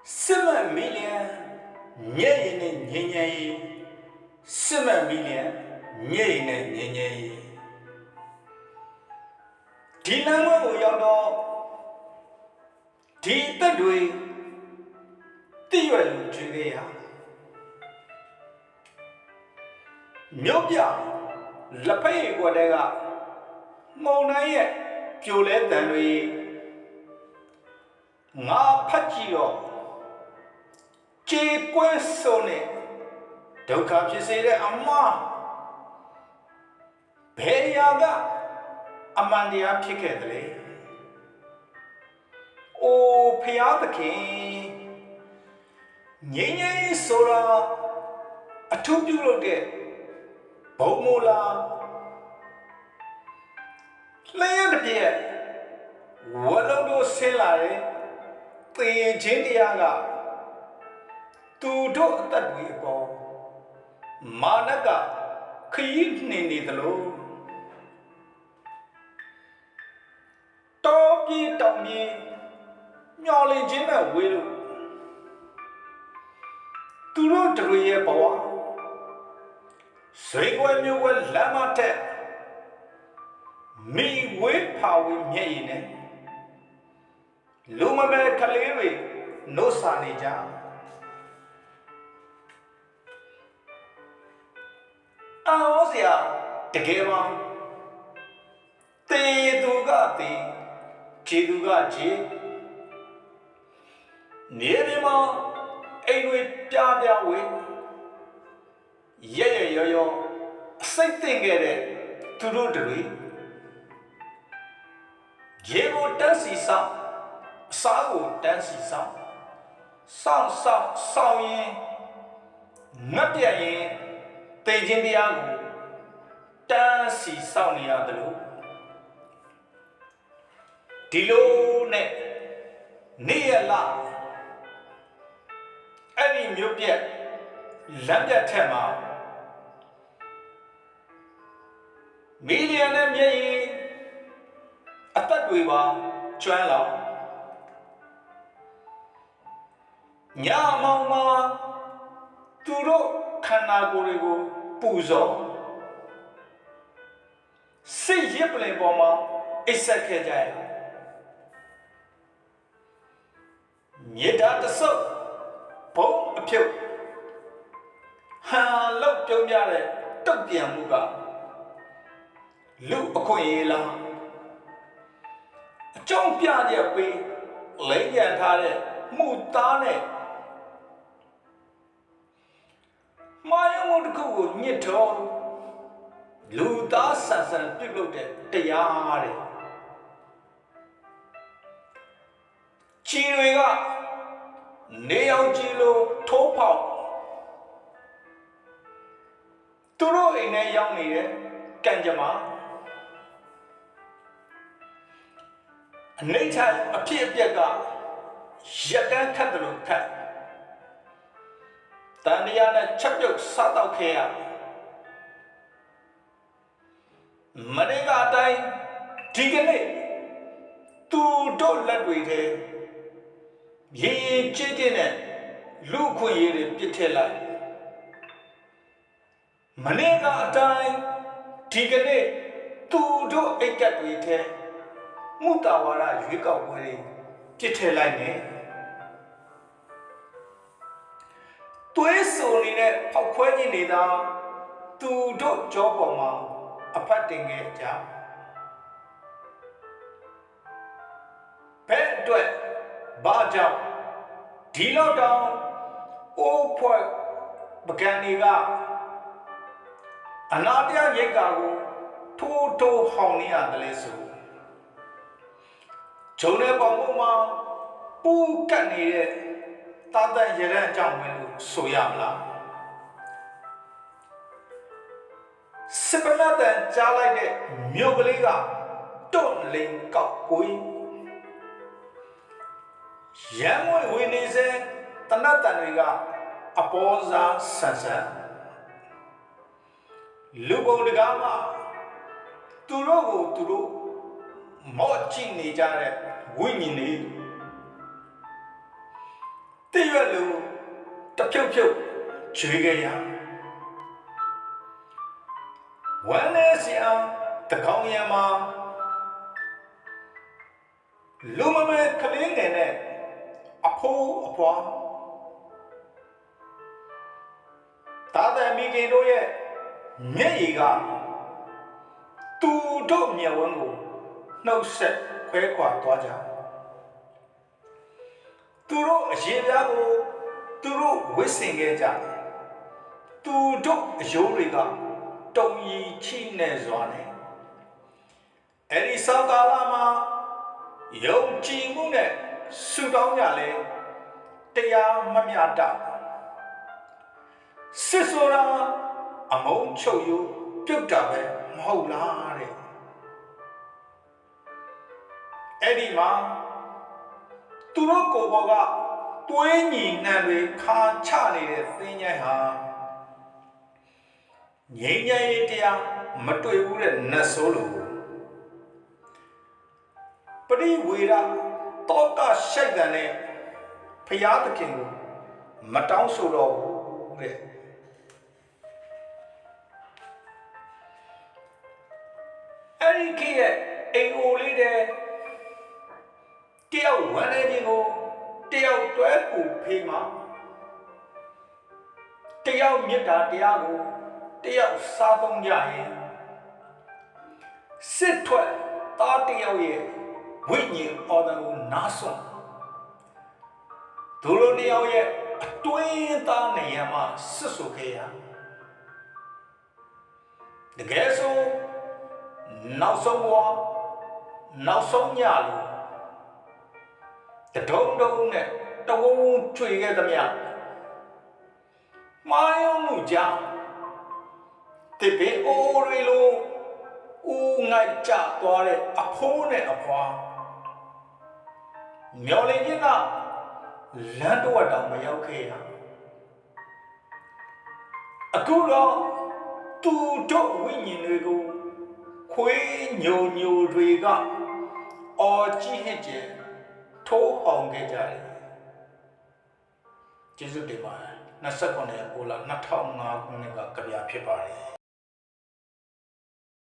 7 million ညရင်နဲ့ညင်ညင်ရေး7 million ညရင်နဲ့ညင်ညင်ရေးဒီလမ်းကိုရောက်တော့ဒီအသက်တွေတည်ရွယ်လူကျွေးခဲ့ရမြို့ပြလက်ဖက်ရည်ကွက်တဲ့ကမှုံတိုင်းရဲ့ပြိုလဲတန်တွေငါဖတ်ကြည့်တော့ကြေကွဲဆိုနဲ့ဒုက္ခဖြစ်စေတဲ့အမဘယ်ရာကအမှန်တရားဖြစ်ခဲ့တယ်လေအိုးဖျားသခင်ငြိမ်းငြိမ်းဆိုတာအထူးပြုလုပ်တဲ့ဘုံမိုလာလျှက်တစ်ပြက်ဝလုံးတို့ဆင်းလာတဲ့သေခြင်းတရားကသူတို့အသက်တွေအပေါ်မာနကခရီးနှင်နေသလိုတောပြေးတောင်ပြေးမျောလင့်ခြင်းနဲ့ဝေးလို့သူတို့တွေရဲ့ဘဝဆွေးကွယ်မျိုးကွယ်လမ်းမထက်မိဝေးဖာဝေးမျက်ရည်နဲ့လူမမဲကလေးတွေနှုတ်စာနေကြအော်ဆရာတကယ်ပါတေသူကတေခြေသူကခြေနေဒီမှာအိမ်တွေပြပြဝေးရဲရဲရောရောအစိတ်တင်ခဲ့တဲ့သူတို့တွေရေကိုတန်းစီဆောင်အစားကိုတန်းစီဆောင်စောင့်ရင်ငတ်ပြရင်တေခြင်းတရားကိုတန်းစီဆောင်နေရတယ်လို့ဒီလိုနဲ့နေရလားအဲ့ဒီမြို့ပြက်လမ်းပြတ်ထက်မှာမီလီယံနဲ့မျက်ရည်အသက်တွေပါကျွမ်းလာညမောင်မှာသူတို့ခန္ဓာကိုယ်တွေကိုပူဇော်စိတ်ရစ်ပလင်ပေါ်မှာအိပ်ဆက်ခဲ့ကြရမြေတာတဆုပ်ဘုံအဖြုတ်ဟန်လောက်ပြုံးပြတဲ့တုတ်ပြန်မှုကလူအခွင့်အရေးလားအကြောင်းပြတဲ့ပေးလိမ့်ရန်ထားတဲ့မှုသားနဲ့မာယုံတစ်ခုကိုညှစ်တော်လူသားဆန်ဆန်ပြုတ်လုပ်တဲ့တရားတဲ့ချီတွေကနေအောင်ကြည့်လို့ထိုးပေါက်သူတို့အိမ်ထဲရောက်နေတဲ့ကံကြမ္မာအနိဋ္ဌအဖြစ်အပျက်ကရက်ကန်းခတ်တယ်လို့ခတ်တန်တရားနဲ့ချက်ပြုတ်စားတော့ခဲ့ရမနေ့ကအတိုင်းဒီကနေ့သူတို့လက်တွေထဲရေချစ်တဲ့နဲ့လူခွင့်ရည်တွေပြစ်ထည့်လိုက်မနေ့ကအတိုင်းဒီကနေ့သူတို့အိတ်ကပ်တွေထဲမုတာဝါဒရွေးကောက်ပွဲတွေပြစ်ထည့်လိုက်နေသွေးစုံနေတဲ့ဖောက်ခွဲခြင်းနေတာသူတို့ကြောပေါ်မှာအဖတ်တင်ခဲ့ကြဘယ်အတွက်ဘာကြောင့်ဒီလောက်တောင်အိုးဖွဲ့ပကံတွေကအနာတရားရိတ်ကာကိုထိုးဟောင်းနေရတယ်လေဆိုဂျုံတဲ့ပေါင်ပေါ်မှာပူကတ်နေတဲ့တာတန်ရရန်အကြောင်းဝင်လို့ဆိုရမလားစပနာတန်ကြားလိုက်တဲ့မြို့ကလေးကတွန့်လင်းကောက်ကိုရံဝဲဝင်းနေစေတနတ်တန်တွေကအပေါ်စားဆန်ဆန်လူပုံတကားမှသူတို့ကိုသူတို့မော့ကြည့်နေကြတဲ့ဝိညာဉ်တွေ တိရွက်လိုတဖြုတ်ဖြုတ်ချွေခဲ့ရဝမ်းနေစရာတကောင်းရံမှာလူမမဲကလေးငယ်နဲ့အဖိုးအဖွားသာသမီခင်တို့ရဲ့မျက်ရည်ကသူတို့မျက်ဝန်းကိုနှုတ်ဆက်ခွဲခွာသွားကြသူတို့အရေးပြားကိုသူတို့ဝစ်ဆင်ခဲ့ကြသူတို့အယိုးတွေကတုံရီချိနေစွာနဲ့အဲ့ဒီဆောင်းကာလမှာယုံကြည်မှုနဲ့ဆုတောင်းကြလဲတရားမမြတ်စစ်ဆိုတာအမုန်းချုပ်ယူပြုတ်တာပဲမဟုတ်လားတဲ့အဲ့ဒီမှာသူတို့ကိုယ်ပေါ်ကတွင်းညီနှံတွေခါချနေတဲ့သင်္ချိုင်းဟာငြိမ်းချမ်းရေးတရားမတွေ့ဘူးတဲ့နတ်ဆိုးလိုပရိဝေဒတောကရှိုက်တယ်နဲ့ဖျားသခင်ကိုမတောင်းဆိုတော့ဘူးတဲ့အဲ့ဒီခေတ်ရဲ့အိမ်အိုလေးတဲ့တယောက်ဝမ်းနေခြင်းကိုတယောက်တွဲပူဖေးမှာတယောက်မြတ်တာတရားကိုတယောက်စားသုံးကြရင်စစ်ထွက်သားတယောက်ရဲ့ဝိညာဉ်အော်တန်ကိုနားဆွသူတို့တယောက်ရဲ့အတွင်းသားနေရာမှာဆွတ်ဆိုခဲ့ရတကယ်ဆိုနောက်ဆုံးဘဝနောက်ဆုံးညလို့တုံတုံနဲ့တဝုံချွေခဲ့သမျှမာယုံမှုကြောင့်တပင်အိုးတွေလိုဦးငိုက်ကြသွားတဲ့အဖိုးနဲ့အဖွားမျော်လင့်ခြင်းကလမ်းတော့တောင်မရောက်ခဲ့ရအခုတော့သူတို့ဝိညာဉ်တွေကိုခွေးညိုညိုတွေကအော်ကြည့်ဟစ်ကြထိုးအောင်ခဲ့ကြတယ်ကျေးဇူးတင်ပါတယ်29ရက်9လ2005ခုနှစ်ကကြပြဖြစ်ပါတယ်